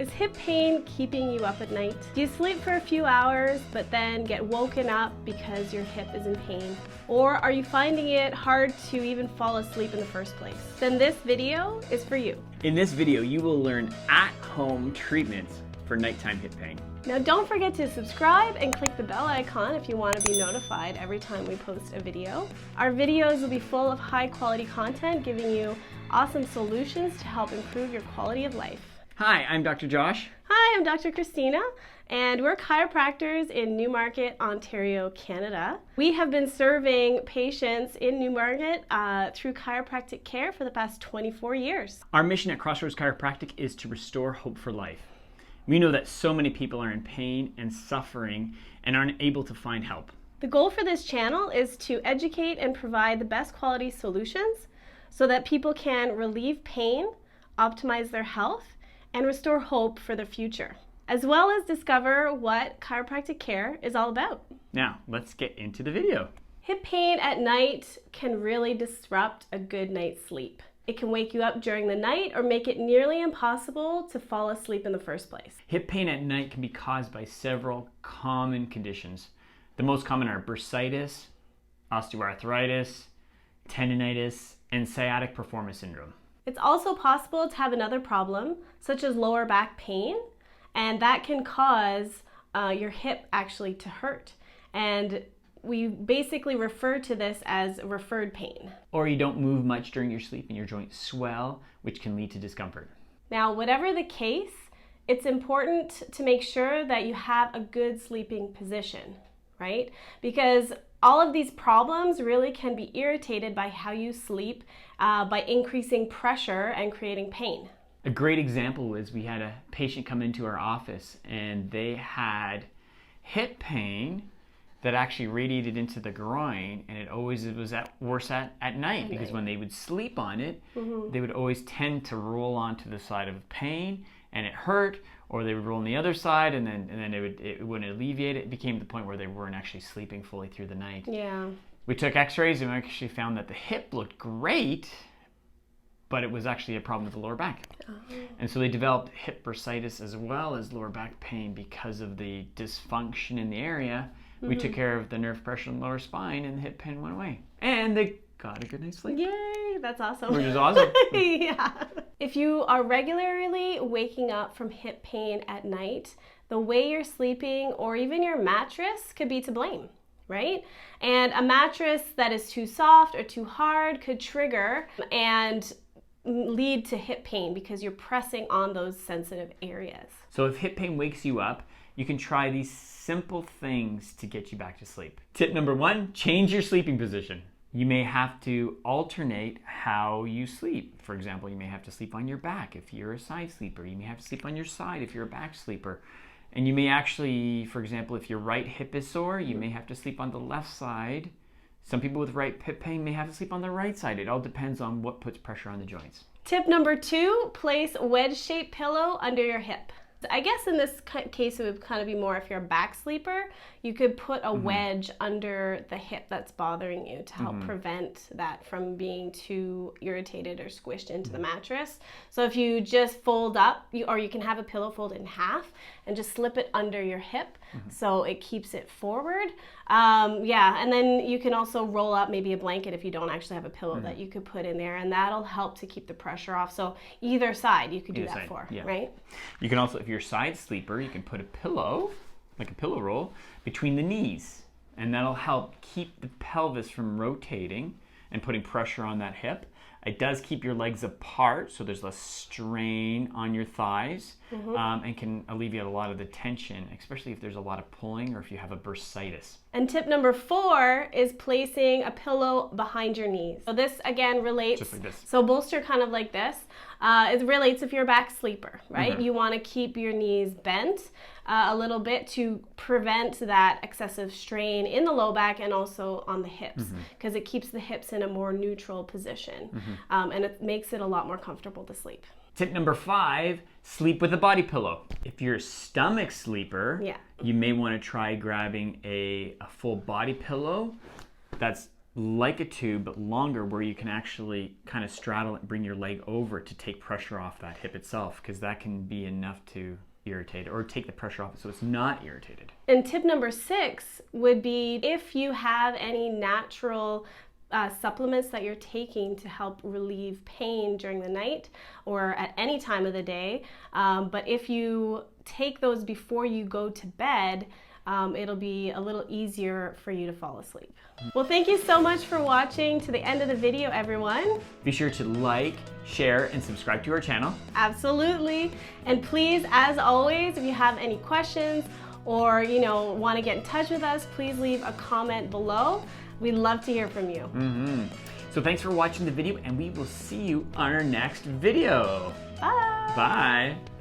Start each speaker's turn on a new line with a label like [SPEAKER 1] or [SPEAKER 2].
[SPEAKER 1] Is hip pain keeping you up at night? Do you sleep for a few hours but then get woken up because your hip is in pain? Or are you finding it hard to even fall asleep in the first place? Then this video is for you.
[SPEAKER 2] In this video, you will learn at-home treatments for nighttime hip pain.
[SPEAKER 1] Now don't forget to subscribe and click the bell icon if you want to be notified every time we post a video. Our videos will be full of high quality content giving you awesome solutions to help improve your quality of life.
[SPEAKER 2] Hi, I'm Dr. Josh.
[SPEAKER 1] Hi, I'm Dr. Kristina, and we're chiropractors in Newmarket, Ontario, Canada. We have been serving patients in Newmarket through chiropractic care for the past 24 years.
[SPEAKER 2] Our mission at Crossroads Chiropractic is to restore hope for life. We know that so many people are in pain and suffering and aren't able to find help.
[SPEAKER 1] The goal for this channel is to educate and provide the best quality solutions so that people can relieve pain, optimize their health, and restore hope for the future, as well as discover what chiropractic care is all about.
[SPEAKER 2] Now, let's get into the video.
[SPEAKER 1] Hip pain at night can really disrupt a good night's sleep. It can wake you up during the night or make it nearly impossible to fall asleep in the first place.
[SPEAKER 2] Hip pain at night can be caused by several common conditions. The most common are bursitis, osteoarthritis, tendinitis, and sciatic performance syndrome.
[SPEAKER 1] It's also possible to have another problem, such as lower back pain, and that can cause your hip actually to hurt. And we basically refer to this as referred pain.
[SPEAKER 2] Or you don't move much during your sleep and your joints swell, which can lead to discomfort.
[SPEAKER 1] Now, whatever the case, it's important to make sure that you have a good sleeping position, right? Because all of these problems really can be irritated by how you sleep by increasing pressure and creating pain.
[SPEAKER 2] A great example was we had a patient come into our office and they had hip pain that actually radiated into the groin, and it was worse at night because when they would sleep on it, they would always tend to roll onto the side of pain and it hurt, or they would roll on the other side and then it wouldn't alleviate it. It became the point where they weren't actually sleeping fully through the night.
[SPEAKER 1] Yeah.
[SPEAKER 2] We took x-rays and we actually found that the hip looked great, but it was actually a problem with the lower back. Oh. And so they developed hip bursitis as well as lower back pain because of the dysfunction in the area. We took care of the nerve pressure in the lower spine and the hip pain went away. And they got a good night's sleep.
[SPEAKER 1] Yay, that's awesome.
[SPEAKER 2] Which is awesome.
[SPEAKER 1] Yeah. If you are regularly waking up from hip pain at night, the way you're sleeping or even your mattress could be to blame, right? And a mattress that is too soft or too hard could trigger and lead to hip pain because you're pressing on those sensitive areas.
[SPEAKER 2] So if hip pain wakes you up, you can try these simple things to get you back to sleep. Tip number 1, change your sleeping position. You may have to alternate how you sleep. For example, you may have to sleep on your back if you're a side sleeper. You may have to sleep on your side if you're a back sleeper. And you may actually, for example, if your right hip is sore, you may have to sleep on the left side. Some people with right hip pain may have to sleep on the right side. It all depends on what puts pressure on the joints.
[SPEAKER 1] Tip number 2, place a wedge-shaped pillow under your hip. I guess in this case it would kind of be more if you're a back sleeper, you could put a wedge under the hip that's bothering you to help prevent that from being too irritated or squished into the mattress. So if you just fold up, or you can have a pillow fold in half and just slip it under your hip so it keeps it forward. Yeah, and then you can also roll up maybe a blanket if you don't actually have a pillow that you could put in there, and that'll help to keep the pressure off. So either side you could do that for, right?
[SPEAKER 2] You can also, if you're a side sleeper, you can put a pillow, like a pillow roll, between the knees, and that'll help keep the pelvis from rotating and putting pressure on that hip. It does keep your legs apart, so there's less strain on your thighs, and can alleviate a lot of the tension, especially if there's a lot of pulling or if you have a bursitis.
[SPEAKER 1] And tip number 4 is placing a pillow behind your knees. So this again relates,
[SPEAKER 2] just like this.
[SPEAKER 1] So bolster kind of like this. It relates if you're a back sleeper, right? You want to keep your knees bent a little bit to prevent that excessive strain in the low back and also on the hips, because it keeps the hips in a more neutral position, and it makes it a lot more comfortable to sleep.
[SPEAKER 2] Tip number 5, sleep with a body pillow. If you're a stomach sleeper, you may want to try grabbing a full body pillow that's like a tube, but longer, where you can actually kind of straddle it and bring your leg over to take pressure off that hip itself, because that can be enough to irritate or take the pressure off so it's not irritated.
[SPEAKER 1] And tip number 6 would be if you have any natural supplements that you're taking to help relieve pain during the night or at any time of the day, but if you take those before you go to bed, it'll be a little easier for you to fall asleep. Well, thank you so much for watching to the end of the video, everyone.
[SPEAKER 2] Be sure to like, share, and subscribe to our channel.
[SPEAKER 1] Absolutely. And please, as always, if you have any questions or want to get in touch with us, please leave a comment below. We'd love to hear from you.
[SPEAKER 2] So thanks for watching the video, and we will see you on our next video.
[SPEAKER 1] Bye.
[SPEAKER 2] Bye.